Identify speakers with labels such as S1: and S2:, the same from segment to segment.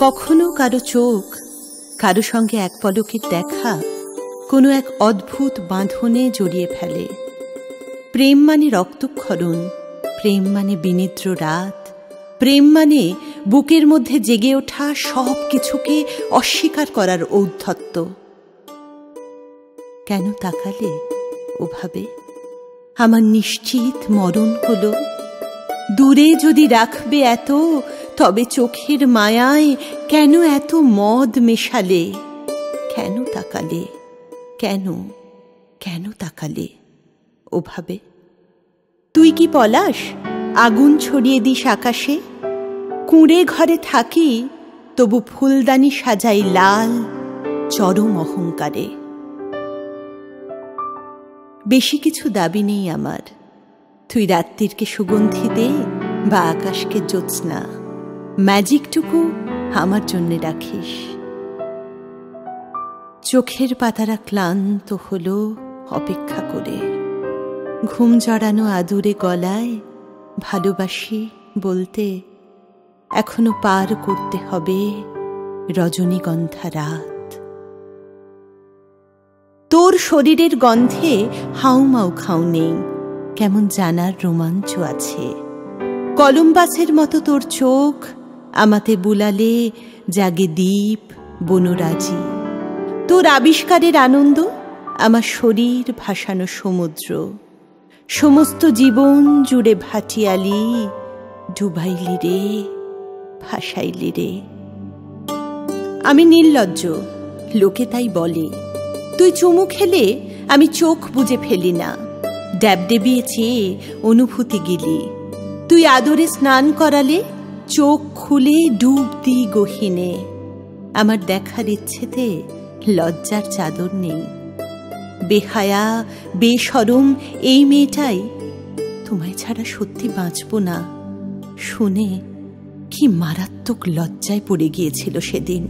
S1: কখনো কারো চোখ কারো সঙ্গে এক পলকের দেখা কোনো এক অদ্ভুত বাঁধনে জড়িয়ে ফেলে। প্রেম মানে রক্তক্ষরণ, প্রেম মানে বিনিদ্র রাত, প্রেম মানে বুকের মধ্যে জেগে ওঠা সব কিছুকে অস্বীকার করার ঔদ্ধত্য। কেন তাকালে ওভাবে? আমার নিশ্চিত মরণ হলো। দূরে যদি রাখবে এত, তবে চোখের মায়ায় কেন এত মদ মেশালে? কেন তাকালে? কেন কেন তাকালে ওভাবে? তুই কি পলাশ, আগুন ছড়িয়ে দিস আকাশে? কুঁড়ে ঘরে থাকি, তবু ফুলদানি সাজাই লাল চরম অহংকারে। বেশি কিছু দাবি নেই আমার। তুই রাত্রিরকে সুগন্ধি দে বা আকাশকে জ্যোৎস্না, ম্যাজিকটুকু আমার জন্যে রাখিস। চোখের পাতারা ক্লান্ত হলো অপেক্ষা করে। ঘুম জড়ানো আদুরে গলায় ভালোবাসি বলতে এখনো পার করতে হবে রজনীগন্ধা রাত। তোর শরীরের গন্ধে হাউমাউ খাও নেই, কেমন জানার রোমাঞ্চ আছে। কলম্বাসের মতো তোর চোখ আমাতে বুলালে জাগে দ্বীপ বনরাজি। তোর আবিষ্কারের আনন্দ আমার শরীর ভাসানো সমুদ্র। সমস্ত জীবন জুড়ে ভাটিয়ালি, ডুবাইলি রে, ভাসাইলি রে। আমি নির্লজ্জ, লোকে তাই বলে। তুই চুমু খেলে আমি চোখ বুজে ফেলি না, ড্যাবডেবিয়ে চেয়ে অনুভূতি গিলি। তুই আদরে স্নান করালে চোখ খুলে ডুব দিই গহীনে। আমার দেখার ইচ্ছেতে লজ্জার চাদর নেই। বেহায়া বেশরম এই মেয়েটাই তোমায় ছাড়া সত্যি বাঁচব না শুনে কি মারাত্মক লজ্জায় পড়ে গিয়েছিল সেদিন।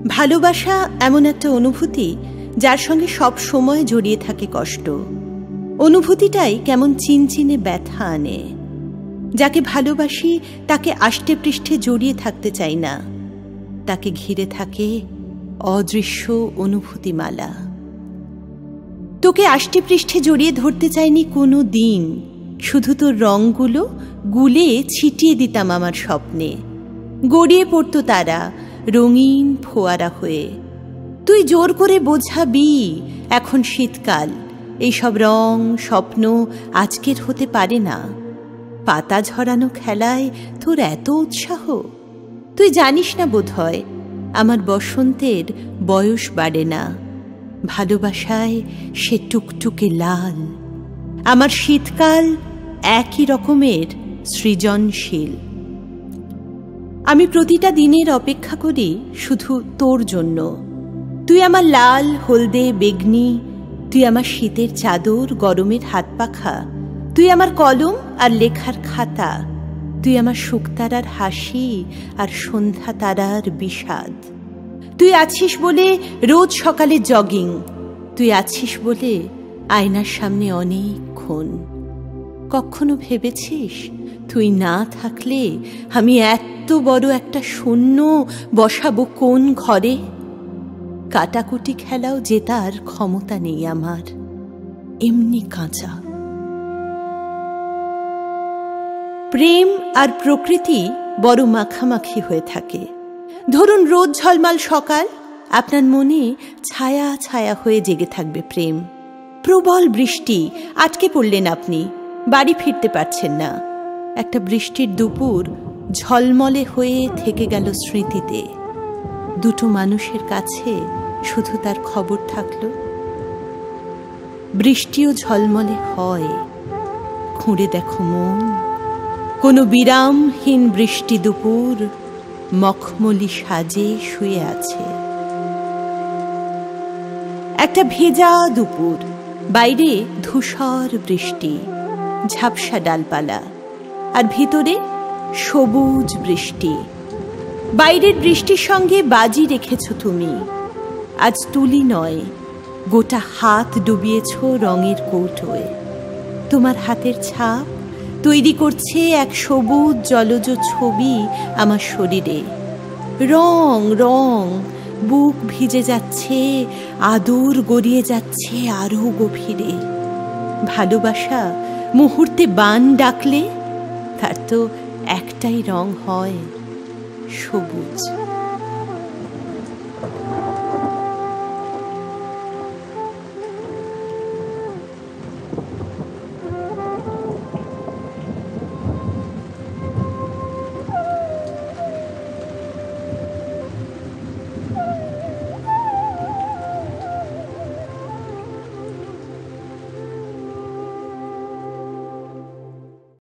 S1: ভালোবাসা এমন একটা অনুভূতি যার সঙ্গে সব সময় জড়িয়ে থাকে কষ্ট। অনুভূতিটাই কেমন চিনচিনে ব্যথা আনে। যাকে ভালোবাসি তাকে আষ্টে পৃষ্ঠে জড়িয়ে থাকতে চাই না, তাকে ঘিরে থাকে অদৃশ্য অনুভূতিমালা। তোকে আষ্টে পৃষ্ঠে জড়িয়ে ধরতে চাইনি কোনো দিন, শুধু তোর রঙগুলো গুলে ছিটিয়ে দিতাম আমার স্বপ্নে। গড়িয়ে পড়তো তারা রঙিন ফোয়ারা হয়ে। তুই জোর করে বোঝাবি এখন শীতকাল, এইসব রং স্বপ্ন আজকের হতে পারে না। পাতা ঝরানো খেলায় তোর এত উৎসাহ। তুই জানিস না বোধহয় আমার বসন্তের বয়স বাড়ে না, ভালোবাসায় সে টুকটুকে লাল। আমার শীতকাল একই রকমের সৃজনশীল। আমি প্রতিটা দিনের অপেক্ষা করি শুধু তোর জন্য। তুই আমার লাল হলদে বেগনি, তুই আমার শীতের চাদর গরমের হাত পাখা, তুই আমার কলম আর লেখার খাতা, তুই আমার শুকতারার হাসি আর সন্ধ্যা তারার বিষাদ। তুই আছিস বলে রোজ সকালে জগিং, তুই আছিস বলে আয়নার সামনে অনেকক্ষণ। কখনো ভেবেছিস তুই না থাকলে আমি এত বড় একটা শূন্য বসাবো কোন ঘরে? কাটাকুটি খেলাও জেতার ক্ষমতা নেই আমার, এমনি কাঁচা। প্রেম আর প্রকৃতি বড় মাখামাখি হয়ে থাকে। ধরুন রোদ ঝলমাল সকাল, আপনার মনে ছায়া ছায়া হয়ে জেগে থাকবে প্রেম। প্রবল বৃষ্টি, আটকে পড়লেন আপনি, বাড়ি ফিরতে পারছেন না। একটা বৃষ্টির দুপুর ঝলমলে হয়ে থেকে গেল স্মৃতিতে। দুটো মানুষের কাছে শুধু তার খবর থাকলো। বৃষ্টিও ঝলমলে হয়, খুঁড়ে দেখো মন, কোনো বিরামহীন বৃষ্টি দুপুর মখমলি সাজে শুয়ে আছে। একটা ভেজা দুপুর, বাইরে ধূসর বৃষ্টি, ঝাপসা ডালপালা, আর ভিতরে সবুজ বৃষ্টি। বাইরের বৃষ্টির সঙ্গে বাজি রেখেছ তুমি। আজ তুলি নয়, গোটা হাত ডুবিয়েছ রঙের কৌটোয়। তোমার হাতের ছাপ তৈরি করছে এক সবুজ জলজ ছবি আমার শরীরে। রং রং, বুক ভিজে যাচ্ছে, আদর গড়িয়ে যাচ্ছে আরো গভীরে। ভালোবাসা মুহূর্তে বান ডাকলে তার তো একটাই রং হয়, সবুজ।